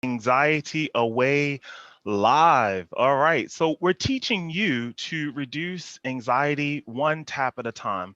Anxiety Away live. All right. So we're teaching you to reduce anxiety one tap at a time.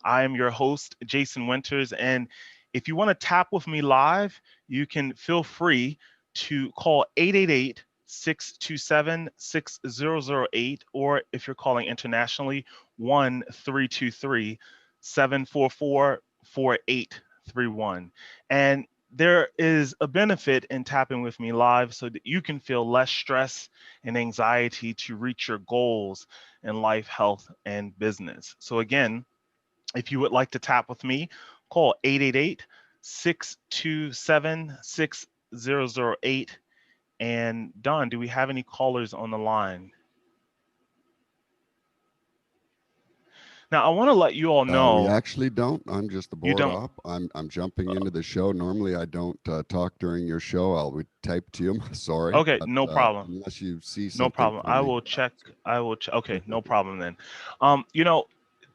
I am your host, Jason Winters. And if you want to tap with me live, you can feel free to call 888-627-6008, or if you're calling internationally, 1-323-744-4831. And there is a benefit in tapping with me live so that you can feel less stress and anxiety to reach your goals in life, health, and business. So, again, if you would like to tap with me, call 888-627-6008. And Don, do we have any callers on the line? Now, I want to let you all We know actually don't. I'm just the you board don't. op. I'm jumping into the show. Normally, I don't talk during your show. I'll type to you. Sorry, Okay, but no problem. unless you see No something problem. for I me. will check. Okay, no problem then. You know,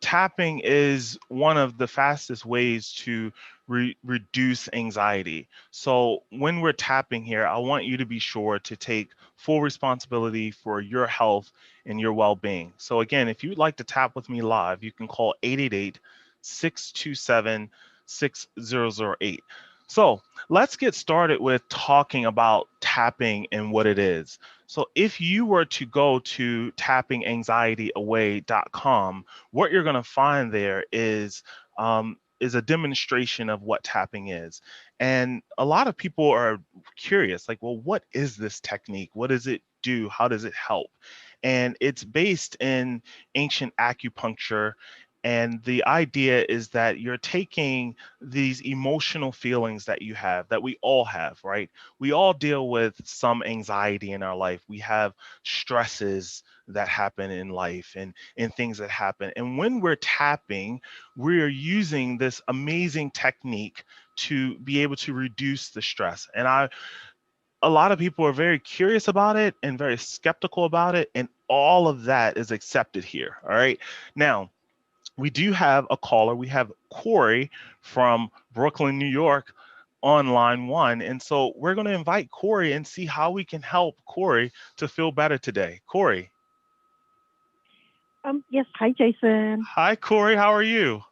tapping is one of the fastest ways to reduce anxiety. So when we're tapping here, I want you to be sure to take full responsibility for your health and your well-being. So again, if you'd like to tap with me live, you can call 888-627-6008. So let's get started with talking about tapping and what it is. So if you were to go to tappinganxietyaway.com, what you're going to find there is a demonstration of what tapping is. And a lot of people are curious, like, well, what is this technique? What does it do? How does it help? And it's based in ancient acupuncture. And the idea is that you're taking these emotional feelings that you have, that we all have, right? We all deal with some anxiety in our life. We have stresses that happen in life and things that happen. And when we're tapping, we're using this amazing technique to be able to reduce the stress. And a lot of people are very curious about it and very skeptical about it. And all of that is accepted here. All right. Now, we do have a caller. We have Corey from Brooklyn, New York on line one. And so we're going to invite Corey and see how we can help Corey to feel better today. Corey. Yes. Hi, Jason. Hi, Corey. How are you?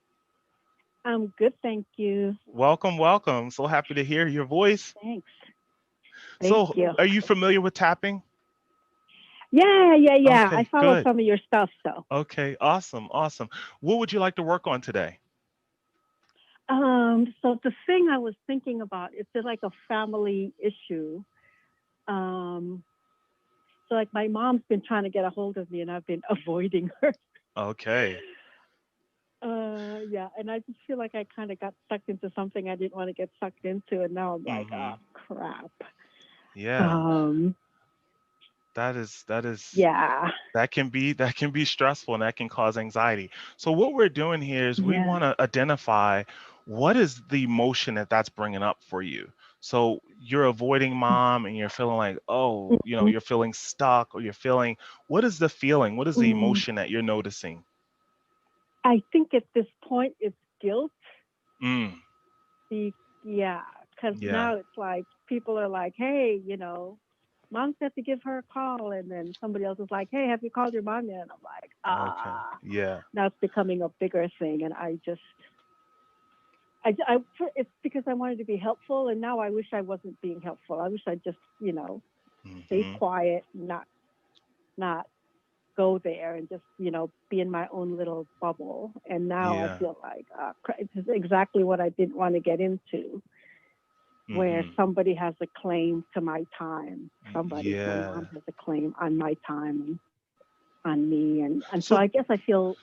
I'm good, thank you. Welcome, welcome. So happy to hear your voice. Thanks. Thank So, you. are you familiar with tapping? Yeah. I Okay, follow good. some of your stuff, so. Okay, awesome, awesome. What would you like to work on today? So the thing I was thinking about is it like a family issue. Um, so like my mom's been trying to get a hold of me, and I've been avoiding her. Okay. Yeah, and I just feel like I kind of got sucked into something I didn't want to get sucked into, and now I'm like, oh Mm-hmm. crap. Yeah, Um, that is yeah, that can be stressful and that can cause anxiety. So what we're doing here is we yeah. want to identify what is the emotion that that's bringing up for you. So you're avoiding mom and you're feeling like, oh, Mhm. you're feeling stuck, or you're feeling, what is the feeling? What is the Mm, emotion that you're noticing? I think at this point it's guilt. Mm, The yeah, because yeah. now it's like people are like, hey, mom said to give her a call, and then somebody else is like, hey, have you called your mom yet? And I'm like, Okay. Yeah. now it's becoming a bigger thing, and I it's because I wanted to be helpful, and now I wish I wasn't being helpful. I wish I just, stayed Hmm. quiet, not go there, and just, be in my own little bubble. And now I Yeah. feel like it's exactly what I didn't want to get into, where Hmm. somebody has a claim to my time. My mom Yeah. has a claim on my time and on me. And so So I guess I feel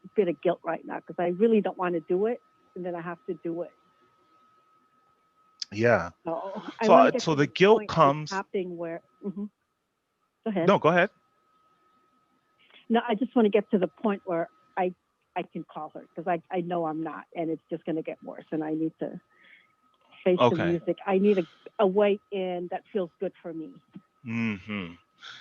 a bit of guilt right now because I really don't want to do it. And then I have to do it. yeah. So I So want to get so to the this guilt point with comes. tapping where, go ahead. No, go ahead. No, I just want to get to the point where I can call her because I know I'm not. And it's just going to get worse. And I need to face the Okay. music. I need a way in that feels good for me. Hmm.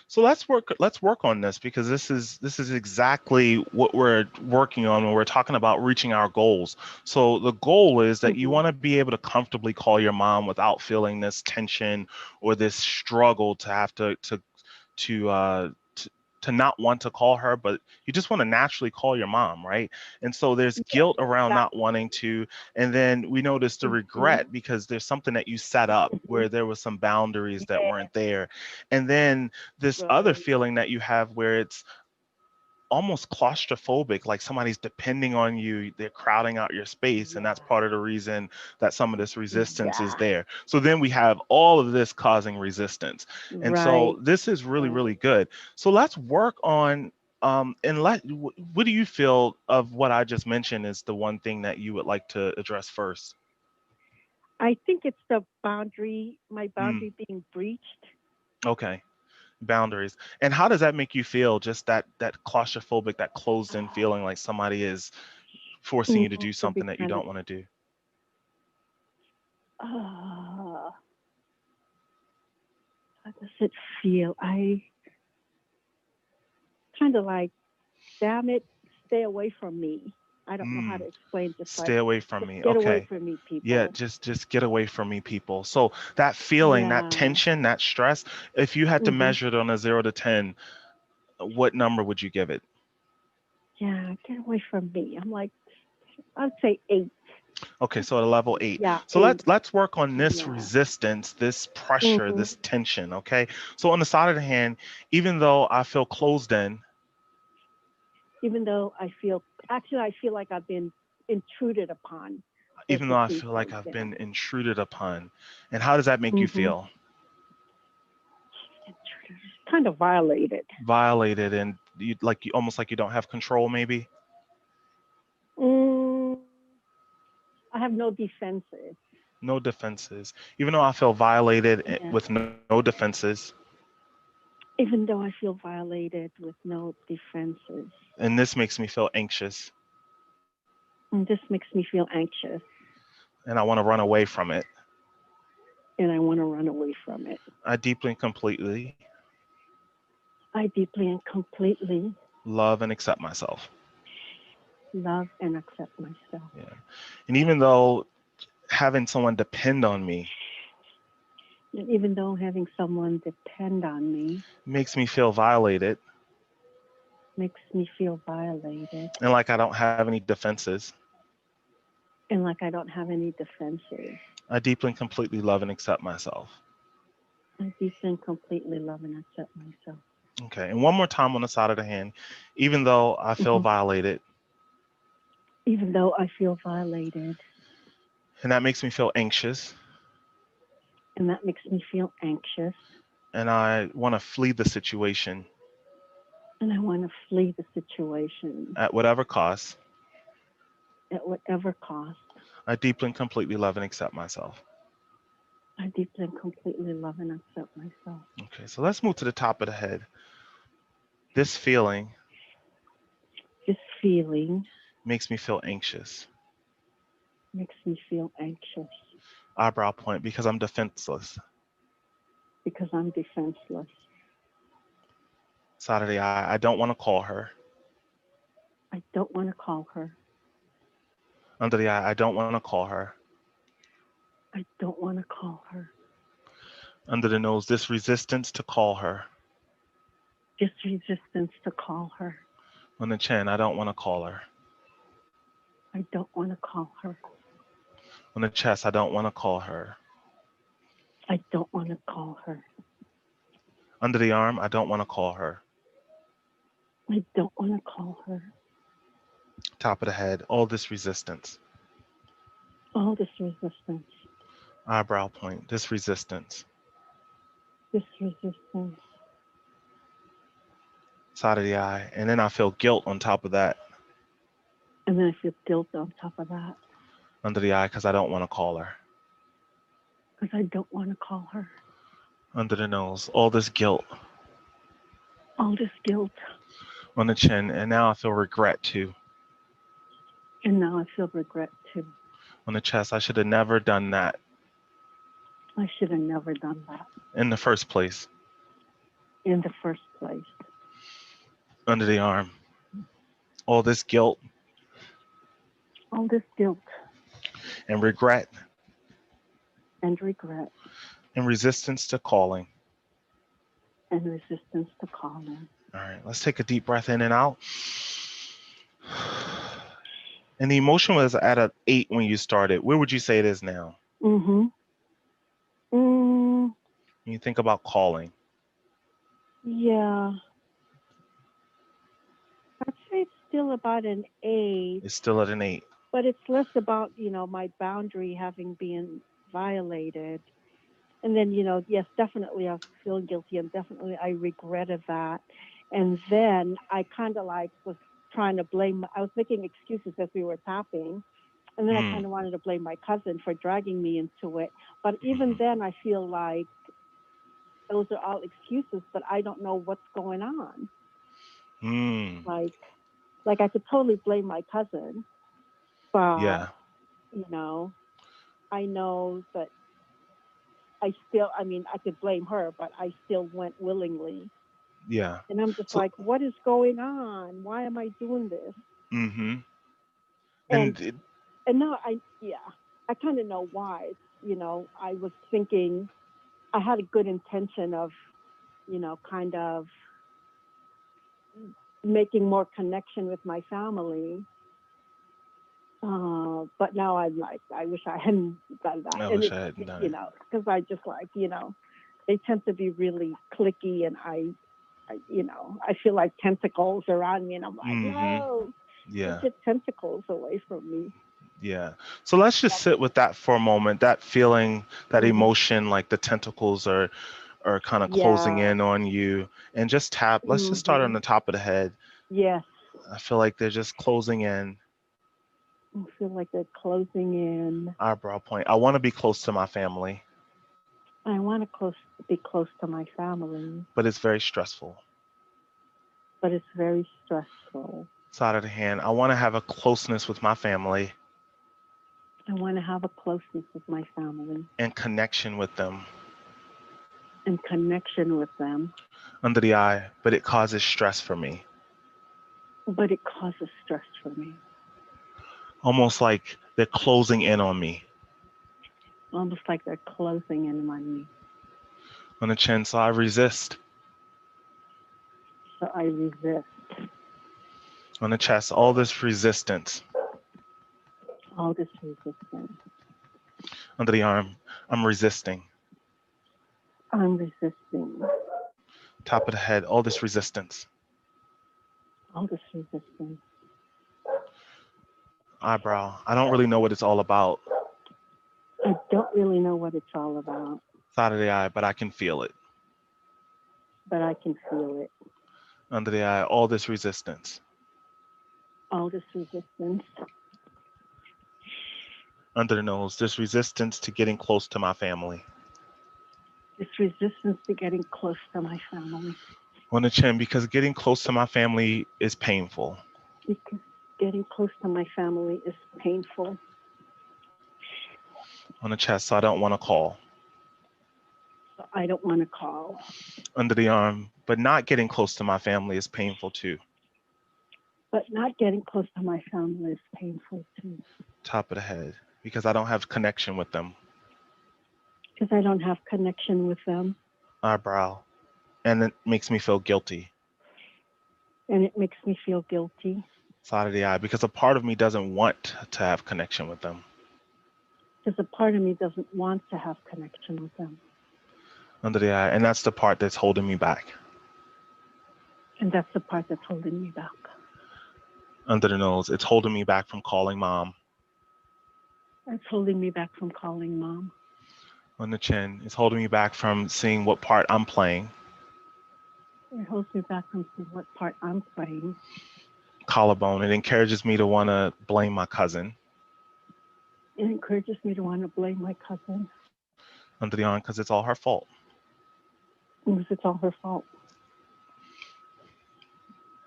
So let's work on this, because this is exactly what we're working on when we're talking about reaching our goals. So the goal is that you Mhm. want to be able to comfortably call your mom without feeling this tension or this struggle to have to uh to not want to call her, but you just want to naturally call your mom, right? And so there's guilt around not wanting to, and then we notice the Mhm. regret because there's something that you set up Mhm. where there was some boundaries that Yeah. weren't there. And then this other Right. feeling that you have where it's almost claustrophobic, like somebody's depending on you, they're crowding out your space, and Yeah. that's part of the reason that some of this resistance is Yeah. there. So then we have all of this causing resistance. And so Right. this is really, Right. really good. So let's work on and what do you feel of what I just mentioned is the one thing that you would like to address first? I think it's the boundary, my Mm, boundary being breached. okay. Boundaries. And how does that make you feel? Just that claustrophobic, that closed in feeling like somebody is forcing you to do To be something that you kind of, don't want to do. uh, how does it feel? I kind of like, damn it, stay away from me. I don't know how to Mm, explain. Just like, stay away from just me. get away Okay. from me, Yeah, people. just get away from me, people. So that feeling, that Yeah. tension, that stress, if you had to Hmm. measure it on a 0 to 10, what number would you give it? Yeah, get away from me. I'm like, I'd say 8. Okay, so at a level 8. Yeah, So 8. let's work on this Yeah. resistance, this pressure, Hmm. this tension, okay? So on the side of the hand, even though I feel closed in, Even though I feel like I've been intruded upon even though versus I being feel like closed I've in. been intruded upon, and how does that make you Hmm. feel? Kind of violated. Violated, and you almost like you don't have control, maybe? Mm, I have no defenses. No defenses. Even though I feel violated Yeah. with no defenses, Even though I feel violated with no defenses. and this makes me feel anxious, And this makes me feel anxious and I want to run away from it. and I want to run away from it. I deeply and completely I deeply and completely love and accept myself. love and accept myself. Yeah. And even though having someone depend on me And even though having someone depend on me makes me feel violated makes me feel violated and like I don't have any defenses, and like I don't have any defenses, I deeply and completely love and accept myself. I deeply and completely love and accept myself. Okay. And one more time on the side of the hand, even though I feel Hmm. violated, Even though I feel violated and that makes me feel anxious, and that makes me feel anxious and I want to flee the situation and I want to flee the situation at whatever cost, at whatever cost, I deeply and completely love and accept myself. I deeply and completely love and accept myself. Okay, so let's move to the top of the head. This feeling This feeling makes me feel anxious. makes me feel anxious Eyebrow point, because I'm defenseless. because I'm defenseless. Side of the eye, I don't want to call her. I don't want to call her. Under the eye, I don't want to call her. I don't want to call her. Under the nose, this resistance to call her. This resistance to call her. On the chin, I don't want to call her. I don't want to call her. On the chest, I don't want to call her. I don't want to call her. Under the arm, I don't want to call her. I don't want to call her. Top of the head, all this resistance. All this resistance. Eyebrow point, this resistance. This resistance. Side of the eye, and then I feel guilt on top of that. And then I feel guilt on top of that Under the eye, because I don't want to call her. because I don't want to call her. Under the nose, all this guilt. All this guilt. On the chin, and now I feel regret too. And now I feel regret too. On the chest, I should have never done that I should have never done that in the first place. in the first place. Under the arm. All this guilt All this guilt and regret and regret and resistance to calling. and resistance to calling. All right, let's take a deep breath in and out. And the emotion was at an 8 when you started. Where would you say it is now? Mm-hmm. When you think about calling. Yeah. I'd say it's still about an 8, It's still at an 8. but it's less about, my boundary having been violated. And then, yes, definitely I feel guilty and definitely I regretted that. And then I kind of was trying to blame, I was making excuses as we were tapping. And then I kind of wanted to blame my cousin for dragging me into it. But even then, I feel like those are all excuses, but I don't know what's going on. Like I could totally blame my cousin, but, Yeah. I know that I could blame her, but I still went willingly. Yeah. And I'm just like, what is going on? Why am I doing this? Mm-hmm. And now I kind of know why. I was thinking I had a good intention of, kind of making more connection with my family. But now I'm like, I wish I hadn't done that. I wish I hadn't done it. Because I just they tend to be really cliquey, and I feel like tentacles around me, and I'm like, no, yeah, get tentacles away from me. Yeah. So let's just sit with that for a moment. That feeling, that emotion, like the tentacles are kind of closing in on you, and just tap. Let's just start on the top of the head. Yes. I feel like they're just closing in. I feel like they're closing in. Eyebrow point. I want to be close to my family. I want to be close to my family. But it's very stressful. Side of the hand. I want to have a closeness with my family. I want to have a closeness with my family. And connection with them. Under the eye, but it causes stress for me. Almost like they're closing in on me. On the chin, so I resist. On the chest, all this resistance. Under the arm, I'm resisting. Top of the head, all this resistance. Eyebrow, I don't really know what it's all about. Side of the eye, but I can feel it. Under the eye, all this resistance. Under the nose, this resistance to getting close to my family. On the chin, because getting close to my family is painful. On the chest, so I don't want to call. Under the arm, but not getting close to my family is painful too. Top of the head, because I don't have connection with them. Eyebrow, and it makes me feel guilty. Side of the eye, because a part of me doesn't want to have connection with them. Under the eye, and that's the part that's holding me back. Under the nose, it's holding me back from calling mom. On the chin, it's holding me back from seeing what part I'm playing. Collarbone, it encourages me to want to blame my cousin. Under the arm, because it's all her fault.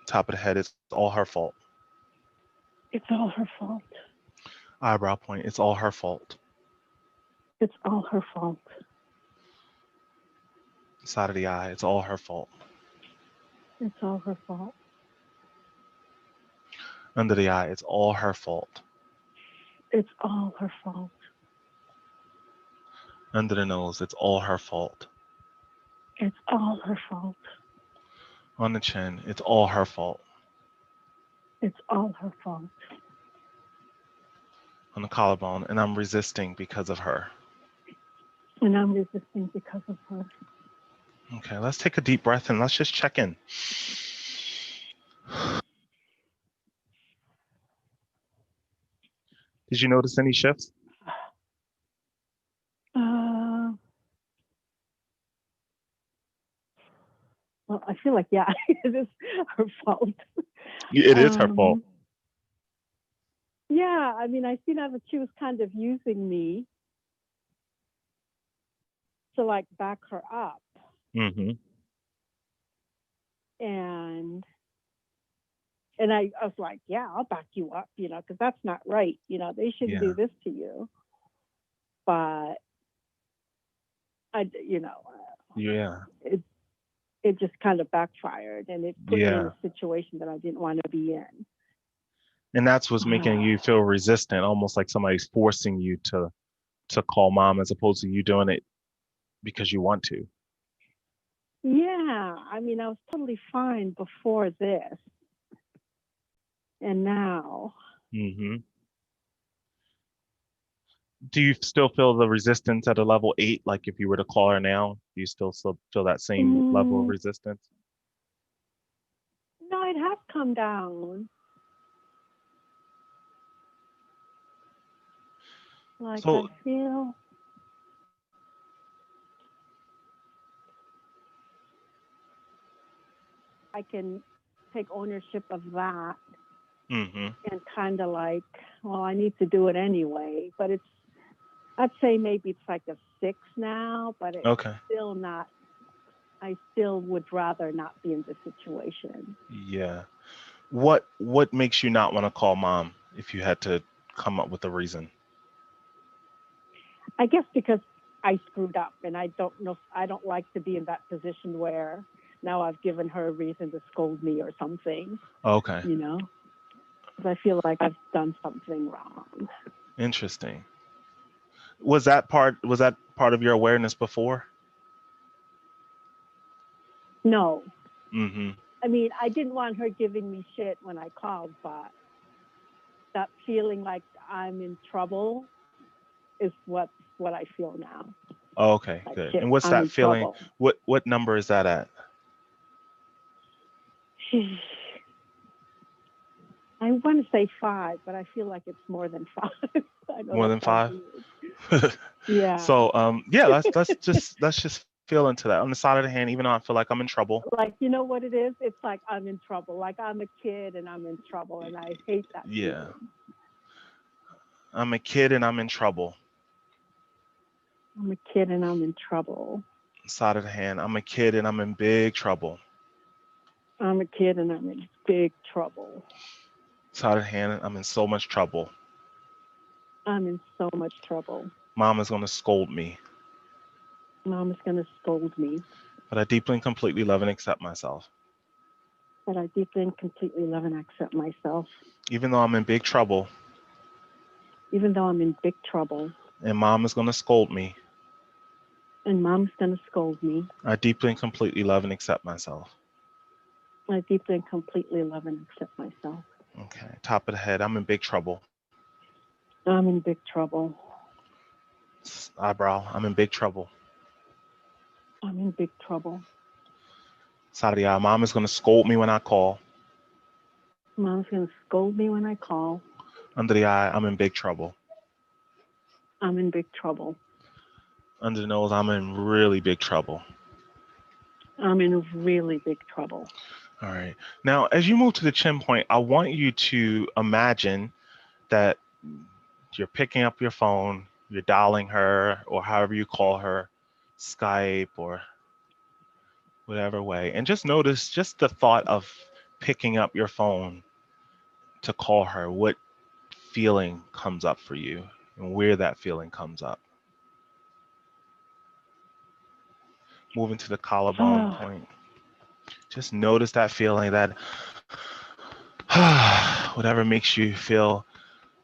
Top of the head, it's all her fault. Eyebrow point, it's all her fault. Side of the eye, it's all her fault. It's all her fault. Under the eye, it's all her fault. It's all her fault. Under the nose, it's all her fault. It's all her fault. On the chin, it's all her fault. It's all her fault. On the collarbone, and I'm resisting because of her. And I'm resisting because of her. Okay, let's take a deep breath and let's just check in. Did you notice any shifts? Well, I feel like, yeah, it is her fault. It is her fault. Yeah, I mean, I see now that she was kind of using me to like back her up. Mm-hmm. And I was like, yeah, I'll back you up, because that's not right. They shouldn't do this to you. But Yeah. It just kind of backfired, and it put me in a situation that I didn't want to be in. And that's what's making you feel resistant, almost like somebody's forcing you to call mom as opposed to you doing it because you want to. Yeah, I mean, I was totally fine before this. And now. Mm-hmm. Do you still feel the resistance at a level 8? Like if you were to call her now, do you still feel that same level of resistance? No, it has come down. Like I feel I can take ownership of that. Mm-hmm. And kind of like, well, I need to do it anyway. But I'd say maybe it's like a 6 now, but it's still not. I still would rather not be in this situation. Yeah. What makes you not want to call mom if you had to come up with a reason? I guess because I screwed up, and I don't know. I don't like to be in that position where now I've given her a reason to scold me or something. Okay. Because I feel like I've done something wrong. Interesting. Was that part of your awareness before? No. Mm-hmm. I mean, I didn't want her giving me shit when I called, but that feeling like I'm in trouble is what I feel now. Oh, okay, like, good. Shit, and what's I'm that feeling? Trouble. What number is that at? I want to say 5, but I feel like it's more than 5. More than 5? Yeah. So let's just feel into that. On the side of the hand, even though I feel like I'm in trouble. Like, you know what it is? It's like I'm in trouble. Like I'm a kid and I'm in trouble, and I hate that. Yeah. Feeling. I'm a kid and I'm in trouble. I'm a kid and I'm in trouble. Side of the hand, I'm a kid and I'm in big trouble. I'm a kid and I'm in big trouble. Side of the hand, I'm in so much trouble. I'm in so much trouble. Mom is going to scold me. Mom is going to scold me. But I deeply and completely love and accept myself. But I deeply and completely love and accept myself. Even though I'm in big trouble. Even though I'm in big trouble. And mom is going to scold me. And mom's going to scold me. I deeply and completely love and accept myself. I deeply and completely love and accept myself. Okay, top of the head, I'm in big trouble. I'm in big trouble. Eyebrow, I'm in big trouble. I'm in big trouble. Side of the eye, mom is going to scold me when I call. Mom's going to scold me when I call. Under the eye, I'm in big trouble. I'm in big trouble. Under the nose, I'm in really big trouble. I'm in really big trouble. All right. Now, as you move to the chin point, I want you to imagine that you're picking up your phone, you're dialing her, or however you call her, Skype or whatever way, and just notice just the thought of picking up your phone to call her, what feeling comes up for you and where that feeling comes up. Moving to the collarbone point. Just notice that feeling, that whatever makes you feel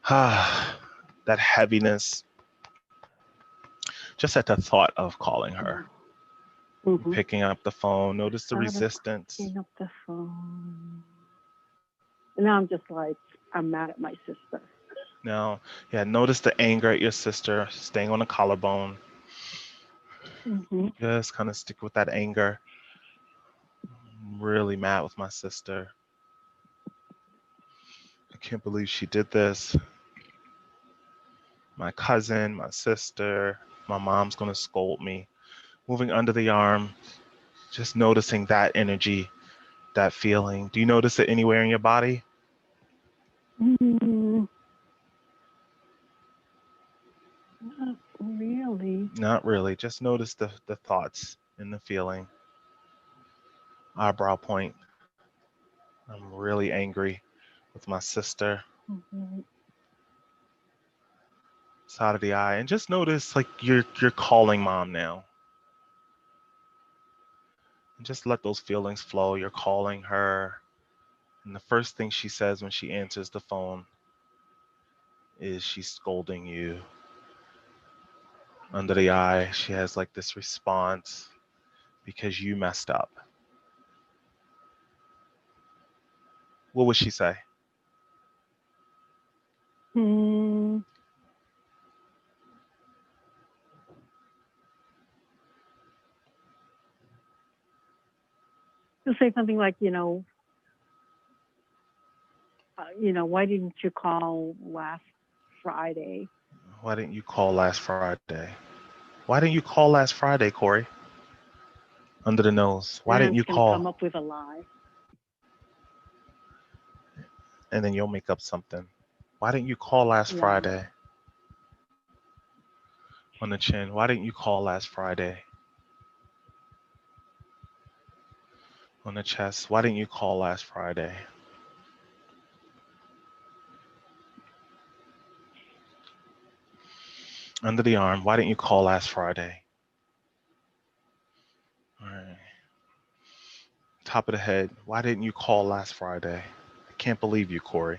that heaviness, just at the thought of calling her, Mm-hmm. picking up the phone. Notice the Thought of resistance. picking up the phone. And now I'm just like, I'm mad at my sister. Now, yeah, notice the anger at your sister, staying on the collarbone. Mm-hmm. Just kind of stick with that anger. I'm really mad with my sister. I can't believe she did this. My cousin, my sister, my mom's gonna scold me. Moving under the arm, just noticing that energy, that feeling. Do you notice it anywhere in your body? Mm, not really. Not really. Just notice the thoughts and the feeling. Eyebrow point. I'm really angry with my sister. Mm-hmm. Side of the eye. And just notice like you're calling mom now. And just let those feelings flow. You're calling her. And the first thing she says when she answers the phone is she's scolding you. Under the eye, she has like this response because you messed up. What would she say? Mm. She'll say something like, why didn't you call last Friday? Why didn't you call last Friday? Why didn't you call last Friday, Corey? Under the nose. Why And didn't I'm you just going to come call? up with a lie. And then you'll make up something. Why didn't you call last Yeah. Friday? On the chin. Why didn't you call last Friday? On the chest. Why didn't you call last Friday? Under the arm. Why didn't you call last Friday? All right. Top of the head. Why didn't you call last Friday? I can't believe you, Corey.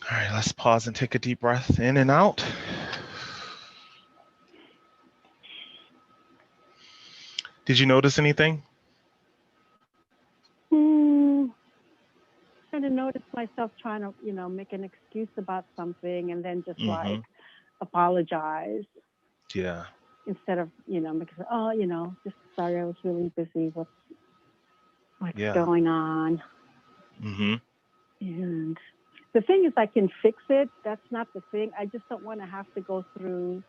All right, let's pause and take a deep breath in and out. Did you notice anything? Kind of noticed myself trying to, make an excuse about something and then just like apologize Yeah. instead of, because, just sorry, I was really busy. What's Yeah. going on? Mm-hmm. And the thing is, I can fix it. That's not the thing. I just don't want to have to go through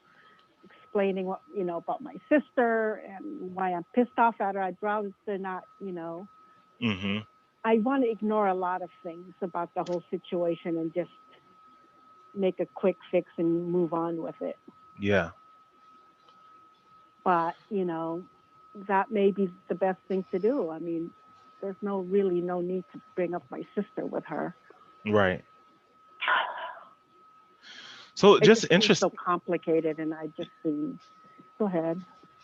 explaining what, about my sister and why I'm pissed off at her. I'd rather not, Mm-hmm. I want to ignore a lot of things about the whole situation and just make a quick fix and move on with it. Yeah. But, that may be the best thing to do. I mean, there's really no need to bring up my sister with her. Right. So It just seems interesting. so complicated, and I just seem. Go ahead.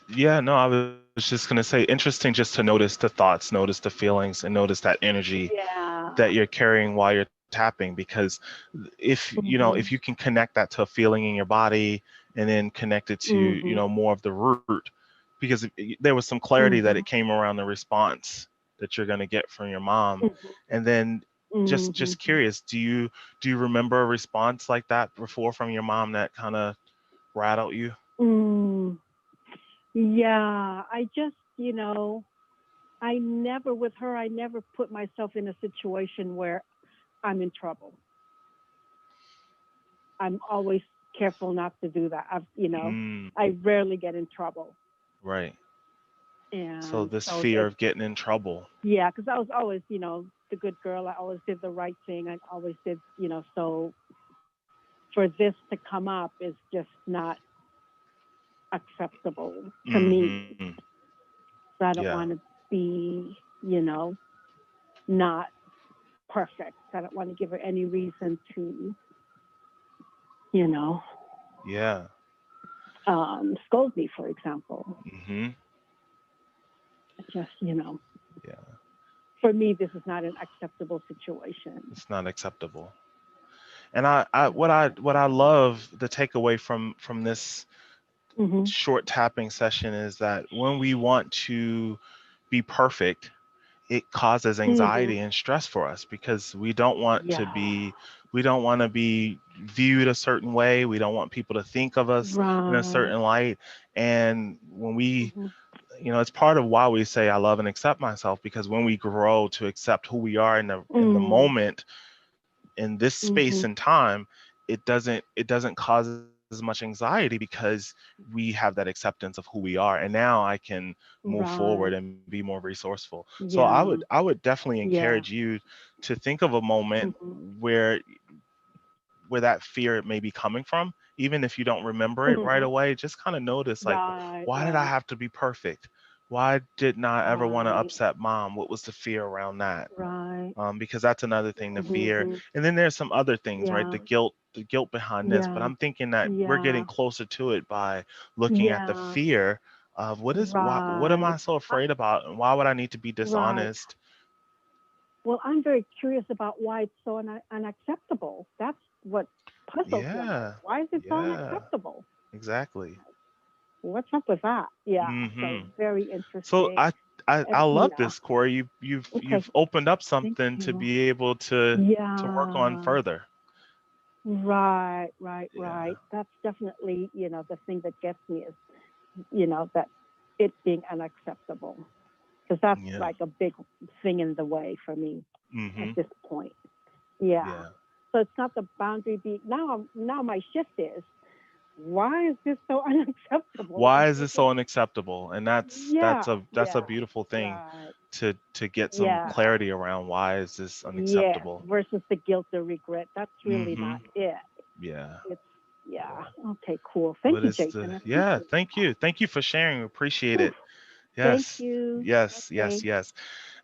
Yeah, no, I was just gonna say interesting just to notice the thoughts, notice the feelings, and notice that energy that you're carrying while you're tapping. Because if if you can connect that to a feeling in your body and then connect it to more of the root, because there was some clarity that it came around the response that you're gonna get from your mom, and then just curious, do you remember a response like that before from your mom that kind of rattled you? Yeah, I just, I never put myself in a situation where I'm in trouble. I'm always careful not to do that. I rarely get in trouble. Right. And so this fear of getting in trouble. Yeah, because I was always, the good girl. I always did the right thing. I always did, so for this to come up is just not acceptable to me. So I don't want to be, not perfect. I don't want to give her any reason to, Yeah. scold me, for example. Mm-hmm. Just, Yeah, for me, this is not an acceptable situation. it's not acceptable. And what I love the takeaway from this Hmm. short tapping session is that when we want to be perfect, it causes Hmm. anxiety and stress for us because Yeah. we don't want to be viewed a certain way. We don't want people to think of us in a Right. certain light. And when we, Hmm. it's part of why we say I love and accept myself, because when we grow to accept who we are in the Mm. moment, in this space Hmm. and time, it doesn't cause as much anxiety because we have that acceptance of who we are, and now I can move forward Right. and be more resourceful. So i Yeah. would i would definitely Yeah. encourage you to think of a moment Hmm. where that fear may be coming from, even if you don't remember it right Hmm. away. Just kind of notice, like, Right. why did I Right. have to be perfect? Why didn't I ever want to Right. upset mom? What was the fear around that? Right. Because that's another thing, the fear. Hmm. And then there's some other things, right? Yeah. The guilt behind this. But Yeah. I'm thinking that we're getting Yeah. closer to it by looking at the Yeah. fear of what am Right. I so afraid about, and why would I need to be Right. dishonest? Well, I'm very curious about why it's so unacceptable. That's what puzzles me most. Yeah, Why is it so yeah, unacceptable? exactly. What's up with that? Yeah. So Hmm. very So interesting. I love this, Corey. Okay. You've opened up Thank something to you. be able to work on Yeah. further. Right. Right. Yeah, Right. That's definitely, the thing that gets me is, that it being unacceptable, because that's yeah. like a big thing in the way for me at Hmm. this point. Yeah. Yeah. So it's not the boundary being now my shift is, why is this so unacceptable? Why Like, is this so unacceptable? And yeah, that's a yeah, beautiful thing right, to get some yeah, clarity around. Why is this yes, unacceptable? versus the guilt or regret. That's really Hmm. not it. Yeah. It's Yeah. yeah. Okay, cool. Thank What you, is the Jason. I Yeah, appreciate thank that. you. Thank you for sharing. Appreciate Whew, it. thank Yes. you. Yes, Okay. yes, yes.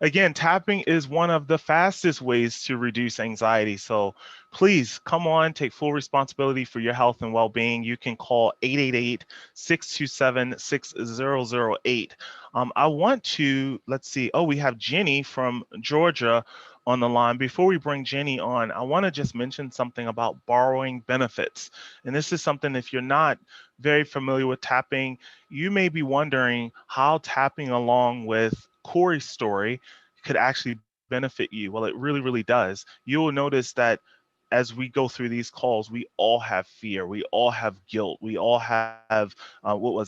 Again, tapping is one of the fastest ways to reduce anxiety. So please come on, take full responsibility for your health and well-being. You can call 888-627-6008. I want to, let's see. Oh, we have Jenny from Georgia on the line. Before we bring Jenny on, I want to just mention something about borrowing benefits. And this is something, if you're not very familiar with tapping, you may be wondering how tapping along with Corey's story could actually benefit you. Well, it really, really does. You will notice that as we go through these calls, we all have fear, we all have guilt, we all have what was it?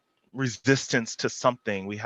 Resistance to something. We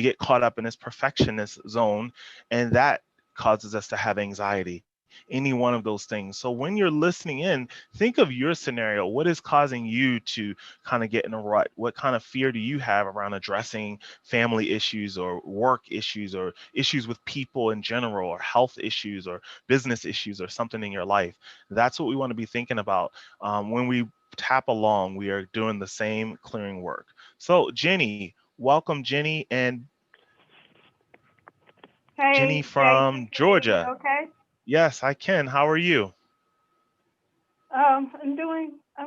get caught up in this perfectionist zone, and that causes us to have anxiety. Any one of those things. So when you're listening in, think of your scenario. What is causing you to kind of get in a rut? What kind of fear do you have around addressing family issues or work issues or issues with people in general or health issues or business issues or something in your life? That's what we want to be thinking about. When we tap along, we are doing the same clearing work. So Jenny, welcome Jenny, and Jenny Hey, from Jason, can you hear me Georgia. okay? Yes, I can. How are you? I'm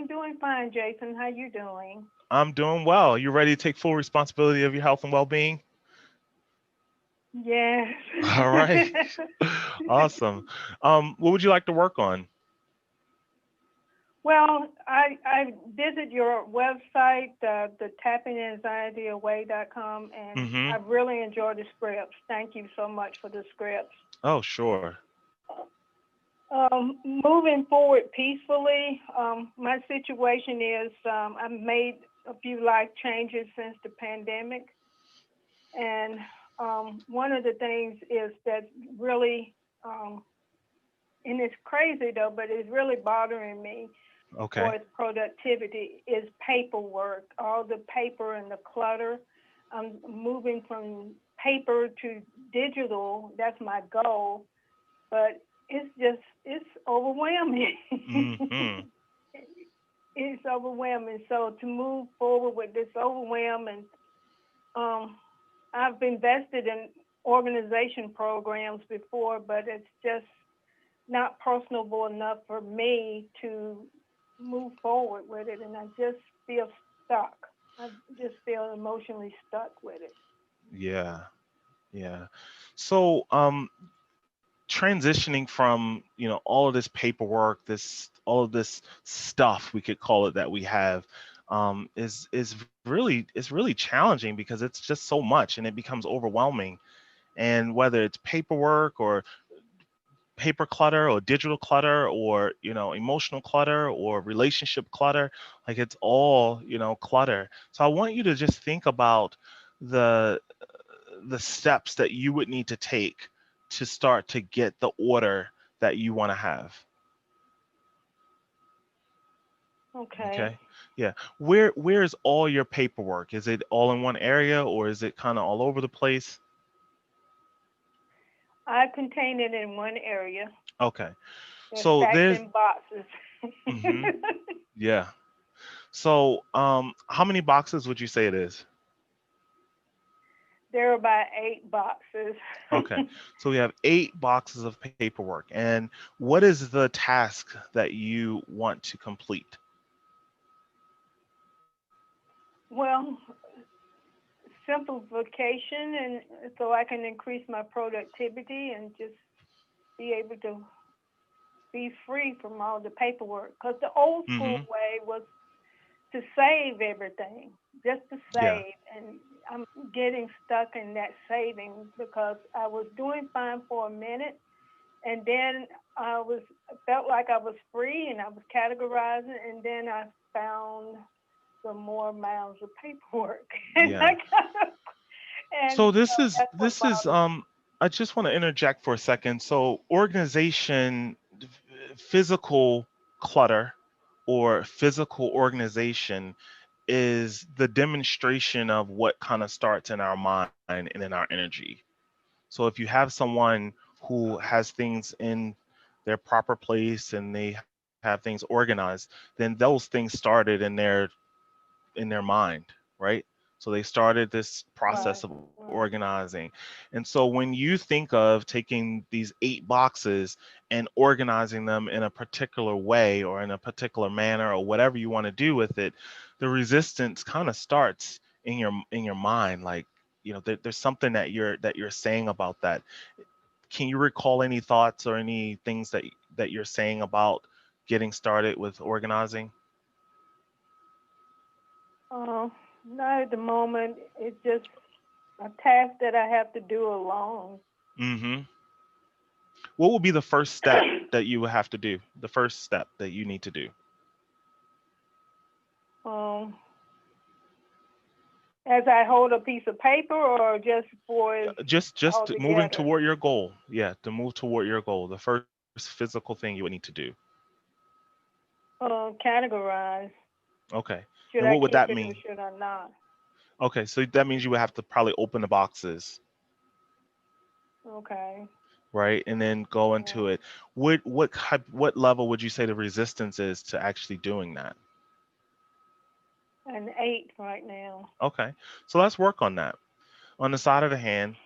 doing fine, Jason. How you doing? I'm doing well. You ready to take full responsibility of your health and well-being? Yes. All right. Awesome. What would you like to work on? Well, I visit your website, the tappinganxietyaway.com, and Mm-hmm. I've really enjoyed the scripts. Thank you so much for the scripts. Oh, sure. Moving forward peacefully, my situation is I've made a few life changes since the pandemic. And one of the things is that really, and it's crazy though, but it's really bothering me for Okay. its productivity is paperwork, all the paper and the clutter. I'm moving from paper to digital. That's my goal, but it's overwhelming. Mm-hmm. It's overwhelming. So to move forward with this overwhelming, um, I've invested in organization programs before, but it's just not personable enough for me to move forward with it. And I just feel stuck. I just feel emotionally stuck with it. Yeah. Yeah. So, transitioning from, all of this paperwork, all of this stuff, we could call it, that we have, is really challenging because it's just so much and it becomes overwhelming. And whether it's paperwork or paper clutter or digital clutter or emotional clutter or relationship clutter, like it's all clutter. So I want you to just think about the the steps that you would need to take to start to get the order that you want to have. Okay. Okay. Yeah. Where's all your paperwork? Is it all in one area or is it kind of all over the place? I contain it in one area. Okay. They're So stacked there's in boxes. hmm yeah. So how many boxes would you say it is? There are about 8 boxes. Okay. So we have 8 boxes of paperwork. And what is the task that you want to complete? Well, simplification, and so I can increase my productivity and just be able to be free from all the paperwork. Because the old school Hmm. way was to save everything, just to Yeah. save. And I'm getting stuck in that saving because I was doing fine for a minute, and then felt like I was free and I was categorizing, and then I found some more mounds of paperwork, and Yeah. and So this so is that's what this is bothers me. I just want to interject for a second. So organization, physical clutter or physical organization is the demonstration of what kind of starts in our mind and in our energy. So if you have someone who has things in their proper place and they have things organized, then those things started in their mind, right? So they started this Right, process of right. organizing. And so when you think of taking these 8 boxes and organizing them in a particular way or in a particular manner or whatever you want to do with it, the resistance kind of starts in your mind. Like, there's something that you're saying about that. Can you recall any thoughts or any things that you're saying about getting started with organizing? Uh, Not at the moment. It's just a task that I have to do alone. Mm-hmm. What would be the first step that you would have to do? The first step that you need to do? um, as I hold a piece of paper, or just for it Just moving altogether. toward your goal. Yeah, to move toward your goal. The first physical thing you would need to do. Categorize. Okay. Should And I what would keep that it or mean? should I not? Okay, so that means you would have to probably open the boxes, Okay. right? And then go into Yeah. it. What level would you say the resistance is to actually doing that? An 8 right now. Okay. So let's work on that. On the side of the hand,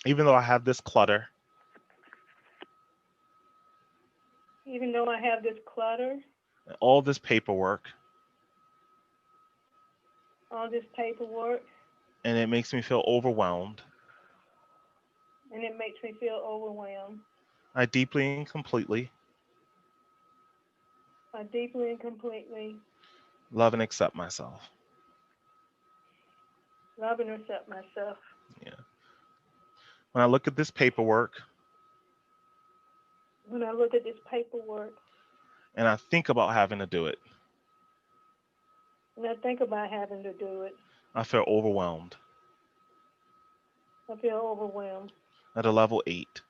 even though I have this clutter, Even though I have this clutter, all this paperwork, all this paperwork, and it makes me feel overwhelmed, and it makes me feel overwhelmed. I deeply and completely I deeply and completely love and accept myself. love and accept myself. Yeah. When I look at this paperwork When I look at this paperwork and I think about having to do it, and I think about having to do it, I feel overwhelmed I feel overwhelmed at a level 8.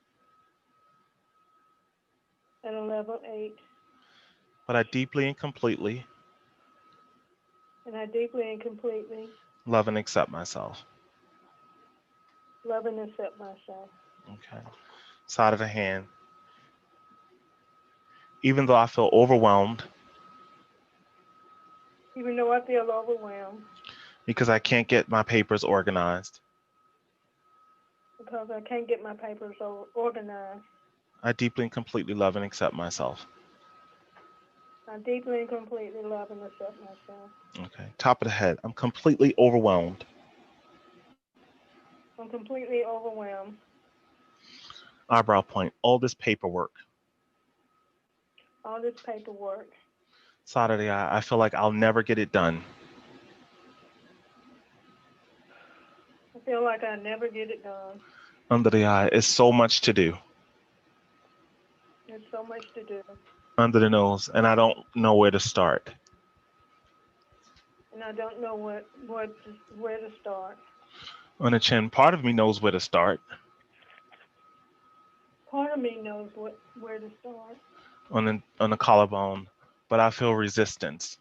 at a level 8. But I deeply and completely And I deeply and completely love and accept myself. love and accept myself. Okay. Side of the hand, even though I feel overwhelmed Even though I feel overwhelmed because I can't get my papers organized, because I can't get my papers organized, I deeply and completely love and accept myself. I deeply and completely love and accept myself. Okay. Top of the head. I'm completely overwhelmed. I'm completely overwhelmed. Eyebrow point. All this paperwork. All this paperwork. Side of the eye. I feel like I'll never get it done. I feel like I never get it done. Under the eye. It's so much to do. There's so much to do. Under the nose. And I don't know where to start. And I don't know where to start. On the chin. Part of me knows where to start. Part of me knows where to start. On the collarbone. But I feel resistance.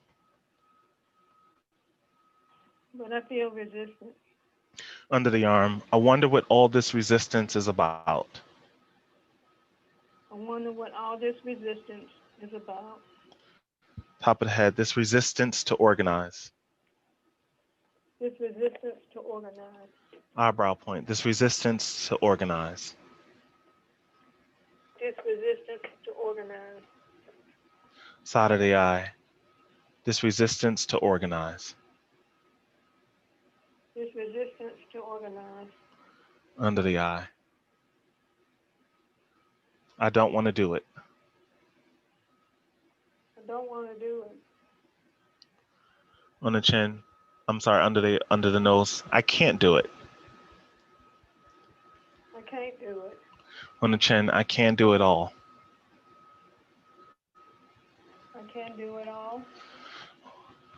But I feel resistance. Under the arm. I wonder what all this resistance is about. I wonder what all this resistance is about. Top of the head. This resistance to organize. This resistance to organize. Eyebrow point. This resistance to organize. This resistance to organize. Side of the eye. This resistance to organize. This resistance to organize. Under the eye. I don't want to do it. I don't want to do it. On the chin. I'm sorry, under the nose. I can't do it. I can't do it. On the chin. I can't do it all. I can't do it all.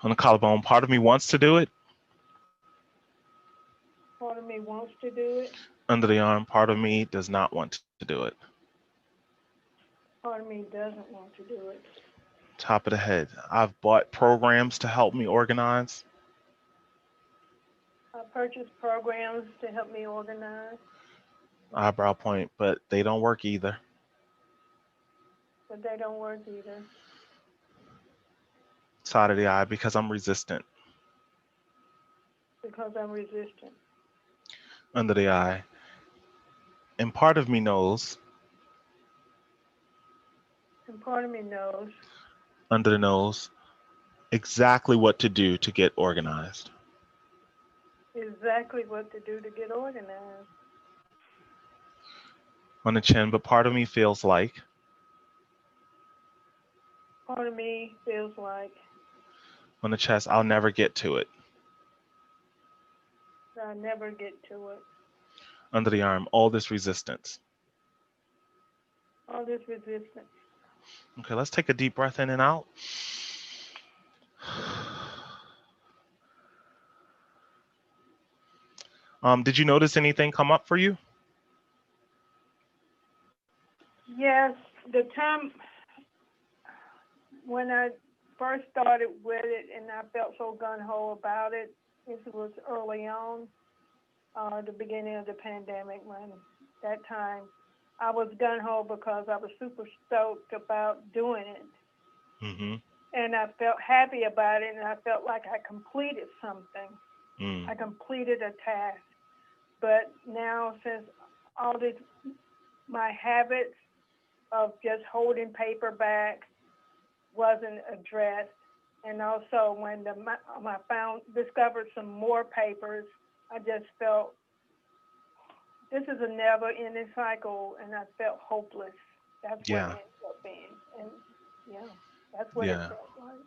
On the collarbone. Part of me wants to do it. Part of me wants to do it. Under the arm. Part of me does not want to do it. Part of me doesn't want to do it. Top of the head. I've bought programs to help me organize. I purchase programs to help me organize, Eyebrow point, but they don't work either. but they don't work either. Side of the eye, because I'm resistant. Because I'm resistant. Under the eye. And part of me knows. And part of me knows Under the nose. Exactly what to do to get organized. exactly what to do to get organized. On the chin, but part of me feels like. Part of me feels like On the chest, I'll never get to it. I never get to it. Under the arm, all this resistance. All this resistance. Okay, let's take a deep breath in and out. Did you notice anything come up for you? Yes, the time when I first started with it and I felt so gung-ho about it, this was early on, the beginning of the pandemic, when that time I was gung-ho because I was super stoked about doing it. Mm-hmm. And I felt happy about it, and I felt like I completed something. I completed a task. But now, since all this, my habits of just holding paper back wasn't addressed, and also when I discovered some more papers, I just felt this is a never-ending cycle, and I felt hopeless. That's what it ended up being, and yeah, that's what it felt like.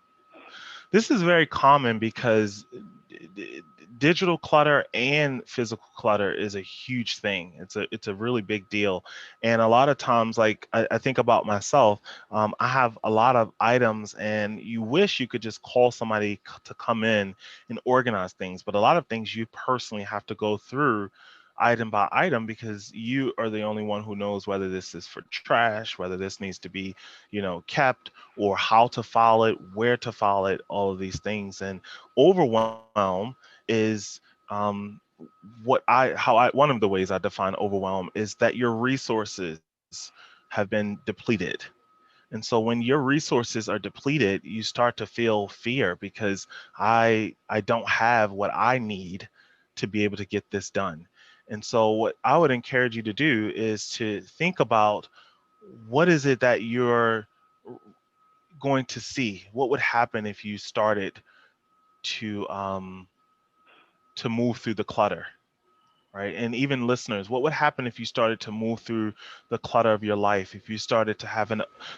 This is very common because digital clutter and physical clutter is a huge thing. It's a really big deal. And a lot of times, like I think about myself, I have a lot of items and you wish you could just call somebody to come in and organize things. But a lot of things you personally have to go through item by item because you are the only one who knows whether this is for trash, whether this needs to be, kept, or how to file it, where to file it, all of these things. And overwhelm is one of the ways I define overwhelm is that your resources have been depleted. And so when your resources are depleted, you start to feel fear because I don't have what I need to be able to get this done. And so what I would encourage you to do is to think about what is it that you're going to see? What would happen if you started to move through the clutter, right? And even listeners, what would happen if you started to move through the clutter of your life? If you started to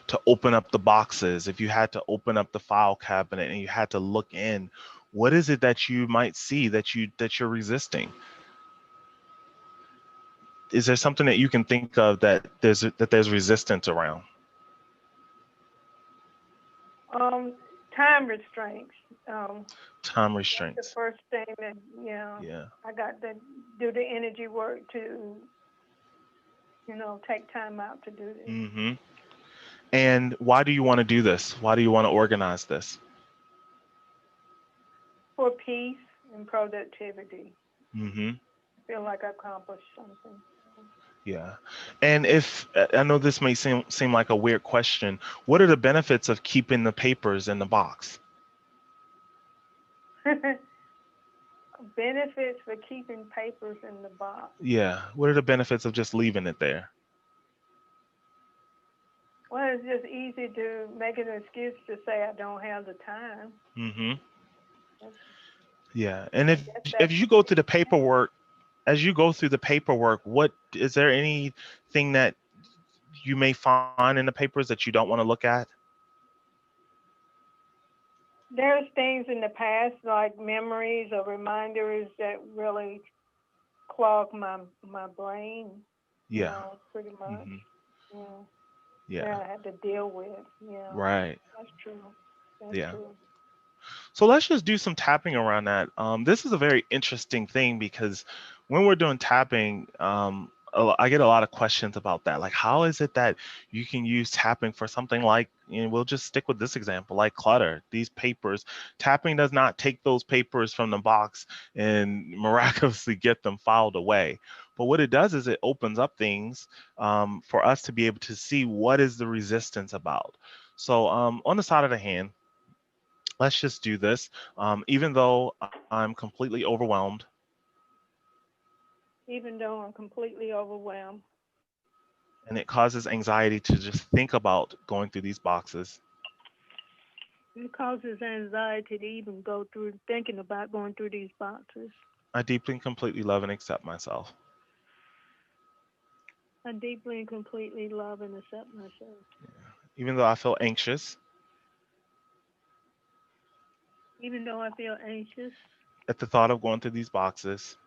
to open up the boxes, if you had to open up the file cabinet and you had to look in, what is it that you might see that you're resisting? Is there something that you can think of that there's resistance around? Time restraints. Time That's the restraints. first thing that, Yeah. I got to do the energy work to, take time out to do this. Mm-hmm. And why do you want to do this? Why do you want to organize this? For peace and productivity. Mm-hmm. I feel like I accomplished something. Yeah. And if I know this may seem like a weird question, what are the benefits of keeping the papers in the box? Benefits for keeping papers in the box. Yeah. What are the benefits of just leaving it there? Well, it's just easy to make an excuse to say I don't have the time. Mm-hmm. That's, Yeah. And if that's you go through the paperwork, as you go through the paperwork, what is there anything that you may find in the papers that you don't want to look at? There's things in the past like memories or reminders that really clog my brain. Yeah. Pretty much. Mm-hmm. Yeah. Yeah. That I had to deal with. Yeah. Right. That's true. That's Yeah. true. So let's just do some tapping around that. This is a very interesting thing because when we're doing tapping, I get a lot of questions about that. Like, how is it that you can use tapping for something like, we'll just stick with this example, like clutter, these papers. Tapping does not take those papers from the box and miraculously get them filed away. But what it does is it opens up things for us to be able to see what is the resistance about. So on the side of the hand, let's just do this. Even though I'm completely overwhelmed, Even though I'm completely overwhelmed, and it causes anxiety to just think about going through these boxes, it causes anxiety to even go through thinking about going through these boxes. I deeply and completely love and accept myself. I deeply and completely love and accept myself. Even though I feel anxious Even though I feel anxious at the thought of going through these boxes,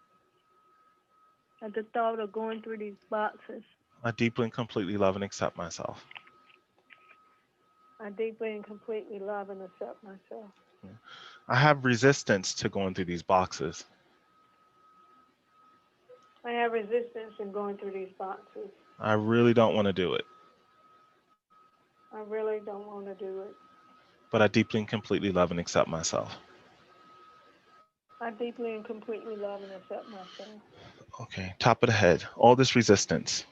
at the thought of going through these boxes, I deeply and completely love and accept myself. I deeply and completely love and accept myself. I have resistance to going through these boxes. I have resistance in going through these boxes. I really don't want to do it, I really don't want to do it. but I deeply and completely love and accept myself. I deeply and completely love and accept myself. Okay, top of the head, all this resistance.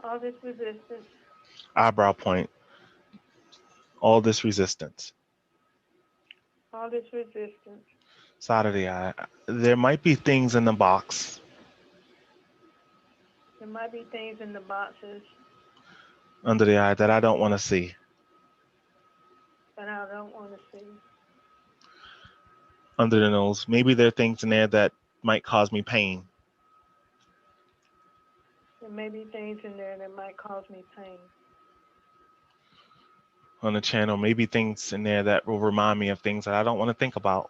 All this resistance. Eyebrow point, all this resistance. All this resistance. Side of the eye. There might be things in the box There might be things in the boxes under the eye that I don't want to see. that I don't want to see. Under the nose, maybe there are things in there that might cause me pain. There may be things in there that might cause me pain. On the channel, maybe things in there that will remind me of things that I don't want to think about.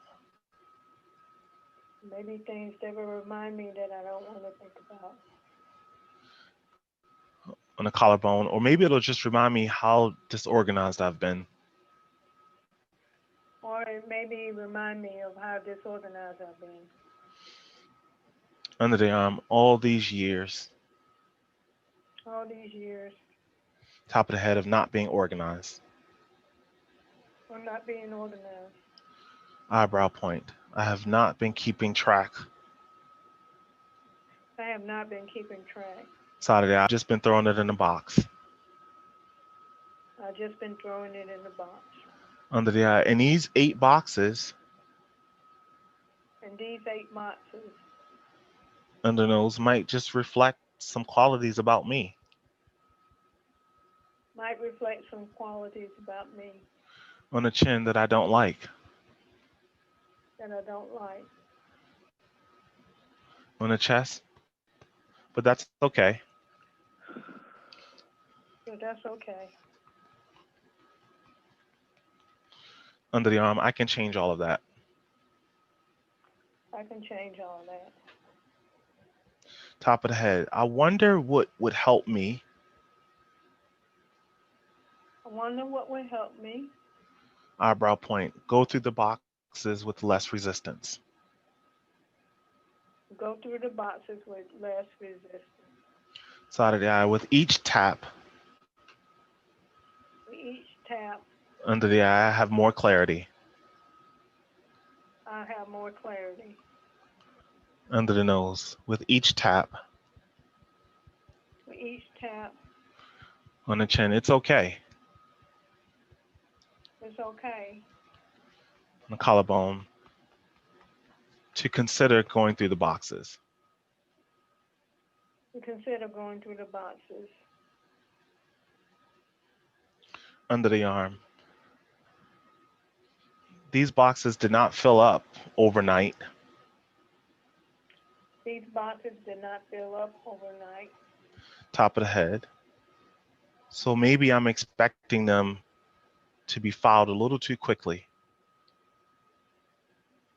Maybe things that will remind me that I don't want to think about. On the collarbone, or maybe it'll just remind me how disorganized I've been. Or it maybe remind me of how disorganized I've been. Under the arm, all these years. All these years. Top of the head of not being organized. Or not being organized. Eyebrow point, I have not been keeping track. I have not been keeping track. Side of the eye, I've just been throwing it in the box. I've just been throwing it in the box. Under the eye, and these 8 boxes And these 8 boxes under the nose might just reflect some qualities about me. might reflect some qualities about me On the chin that I don't like. that I don't like. On the chest, but that's okay. So that's okay. Under the arm, I can change all of that. I can change all that. Top of the head, I wonder what would help me. I wonder what would help me Eyebrow point, go through the boxes with less resistance. go through the boxes with less resistance. Side of the eye, with each tap With each tap, under the eye, I have more clarity. I have more clarity. Under the nose, with each tap With each tap, on the chin, it's okay. it's okay On the collarbone, to consider going through the boxes. to consider going through the boxes. Under the arm, these boxes did not fill up overnight. These boxes did not fill up overnight. Top of the head, so maybe I'm expecting them to be filed a little too quickly.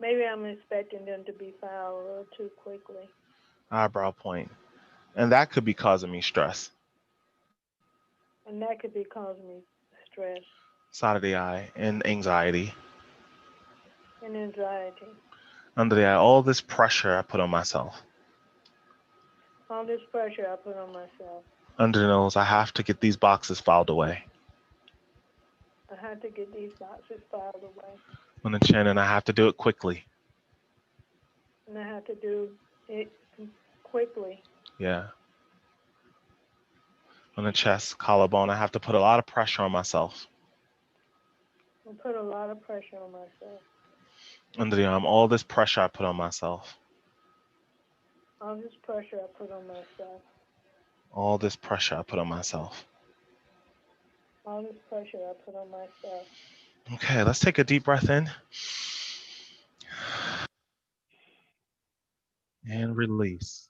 Maybe I'm expecting them to be filed a little too quickly. Eyebrow point, and that could be causing me stress. And that could be causing me stress Side of the eye and anxiety. and anxiety. Under the eye, all this pressure I put on myself. All this pressure I put on myself. Under the nose, I have to get these boxes filed away. I had to get these boxes filed away. On the chin, and I have to do it quickly. And I had to do it quickly. Yeah. On the chest, collarbone, I have to put a lot of pressure on myself. I put a lot of pressure on myself. Under the arm, all this pressure I put on myself. All this pressure I put on myself. All this pressure I put on myself. All this pressure I put on myself. Okay, let's take a deep breath in. And release.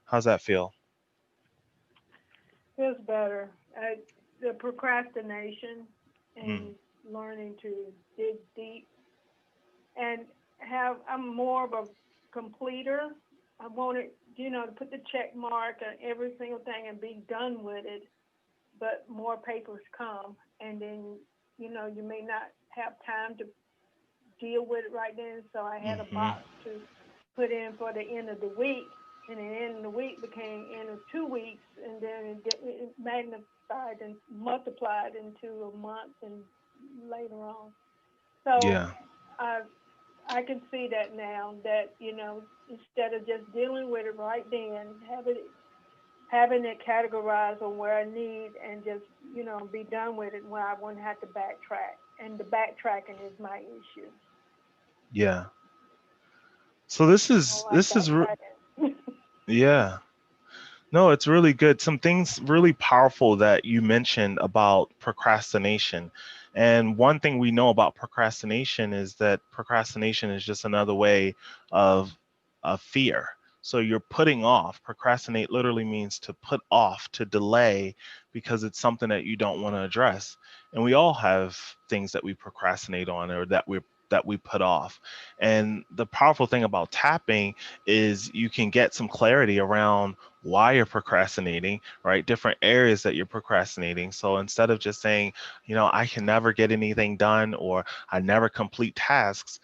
How's that feel? Feels better. The procrastination and learning to dig deep and I'm more of a completer. I wanted, to put the check mark on every single thing and be done with it, but more papers come and then, you may not have time to deal with it right then. So I had a box to put in for the end of the week, and the end of the week became end of 2 weeks, and then it magnified and multiplied into a month and later on. So Yeah. I can see that now, that, instead of just dealing with it right then, having it categorized on where I need and just, be done with it where I wouldn't have to backtrack. And the backtracking is my issue. Yeah. So this is yeah. No, it's really good. Some things really powerful that you mentioned about procrastination. And one thing we know about procrastination is that procrastination is just another way of fear. So you're putting off. Procrastinate literally means to put off, to delay, because it's something that you don't want to address. And we all have things that we procrastinate on or that we put off. And the powerful thing about tapping is you can get some clarity around why you're procrastinating, right? Different areas that you're procrastinating. So instead of just saying, I can never get anything done or I never complete tasks,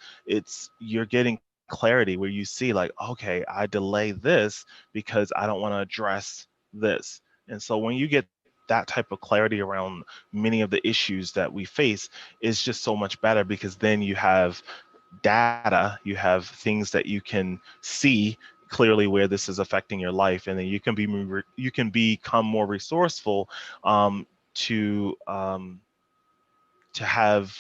you're getting clarity where you see like, okay, I delay this because I don't want to address this. And so when you get that type of clarity around many of the issues that we face, is just so much better, because then you have data, you have things that you can see clearly where this is affecting your life, and then you can become more resourceful to have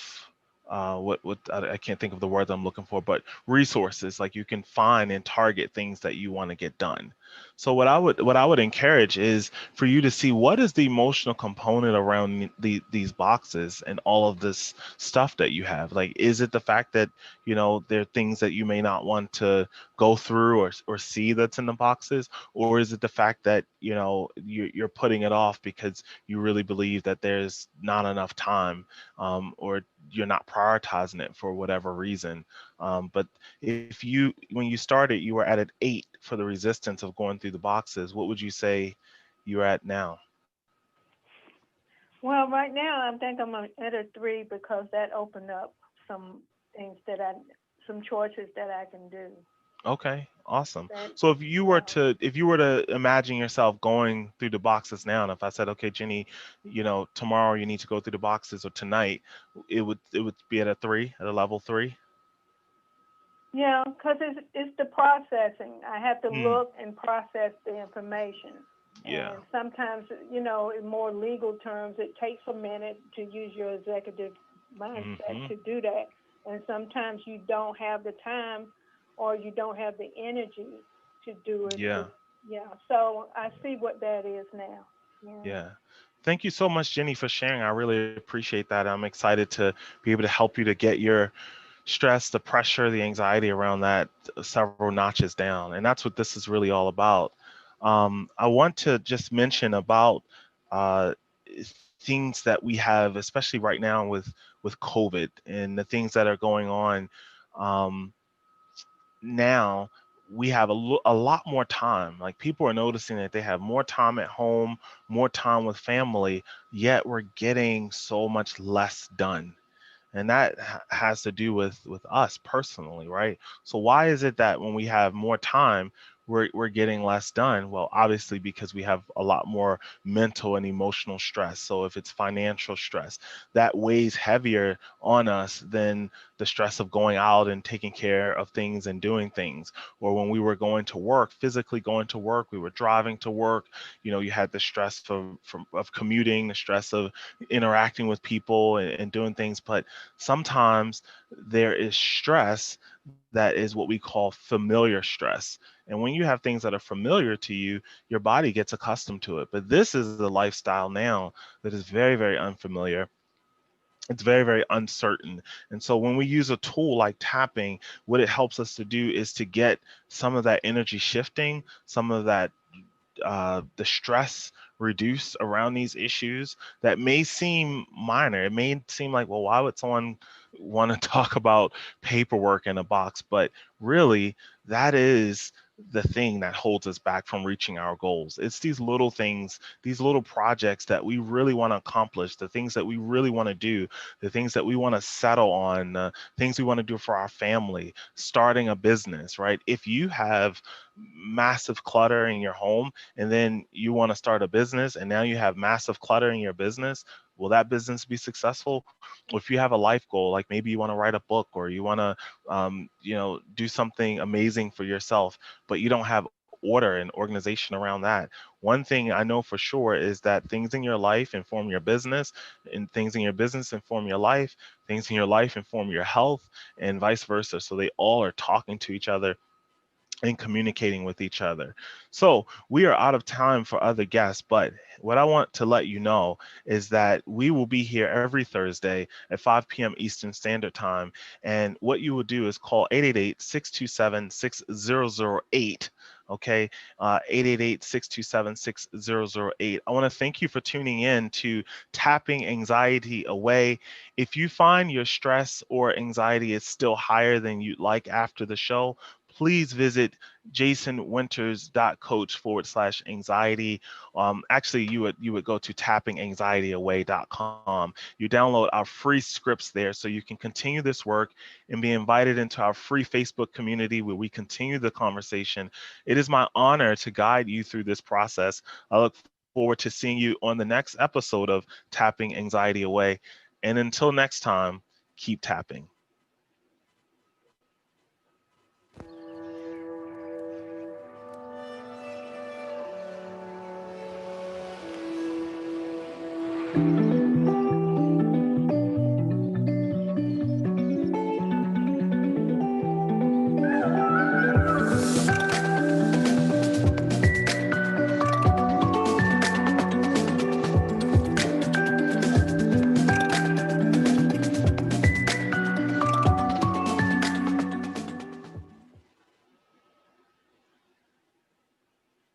what I can't think of the word I'm looking for, but resources, like you can find and target things that you want to get done. So what I would encourage is for you to see what is the emotional component around these boxes and all of this stuff that you have. Like, is it the fact that, there are things that you may not want to go through or see that's in the boxes, or is it the fact that, you're putting it off because you really believe that there's not enough time, or you're not prioritizing it for whatever reason. But if when you started, you were at an 8 for the resistance of going through the boxes, what would you say you're at now? Well, right now I think I'm at a 3 because that opened up some things some choices that I can do. Okay, awesome. That, So yeah. if you were to imagine yourself going through the boxes now, and if I said, okay, Jenny, tomorrow you need to go through the boxes, or tonight, it would be at a 3, at a level 3. Yeah, because it's the processing. I have to Mm, look and process the information. yeah. And sometimes, in more legal terms, it takes a minute to use your executive mindset Hmm. to do that. And sometimes you don't have the time or you don't have the energy to do it. Yeah. Yeah, so I see what that is now. Yeah. Yeah. Thank you so much, Jenny, for sharing. I really appreciate that. I'm excited to be able to help you to get your stress, the pressure, the anxiety around that several notches down. And that's what this is really all about. I want to just mention about uh, things that we have, especially right now with COVID and the things that are going on. Um, Now we have a lot more time. Like, people are noticing that they have more time at home, more time with family, yet we're getting so much less done. And that has to do with us personally, right? So why is it that when we have more time, we're getting less done? Well, obviously because we have a lot more mental and emotional stress. So if it's financial stress, that weighs heavier on us than the stress of going out and taking care of things and doing things. Or when we were going to work, physically going to work, we were driving to work, you had the stress of commuting, the stress of interacting with people and doing things. But sometimes there is stress that is what we call familiar stress. And when you have things that are familiar to you, your body gets accustomed to it. But this is the lifestyle now that is very, very unfamiliar. It's very, very uncertain. And so when we use a tool like tapping, what it helps us to do is to get some of that energy shifting, some of that the stress reduced around these issues that may seem minor. It may seem like, well, why would someone want to talk about paperwork in a box? But really, that is the thing that holds us back from reaching our goals. It's these little things, these little projects that we really want to accomplish, the things that we really want to do, the things that we want to settle on, things we want to do for our family, starting a business, right? If you have massive clutter in your home, and then you want to start a business, and now you have massive clutter in your business, will that business be successful? Or if you have a life goal, like maybe you want to write a book, or you want to do something amazing for yourself, but you don't have order and organization around that. One thing I know for sure is that things in your life inform your business, and things in your business inform your life, things in your life inform your health, and vice versa. So they all are talking to each other and communicating with each other. So we are out of time for other guests, but what I want to let you know is that we will be here every Thursday at 5 p.m. Eastern Standard Time. And what you will do is call 888-627-6008. Okay, 888-627-6008. I want to thank you for tuning in to Tapping Anxiety Away. If you find your stress or anxiety is still higher than you'd like after the show, please visit jasonwinters.coach/anxiety. Actually, you would go to tappinganxietyaway.com. You download our free scripts there so you can continue this work and be invited into our free Facebook community where we continue the conversation. It is my honor to guide you through this process. I look forward to seeing you on the next episode of Tapping Anxiety Away. And until next time, keep tapping.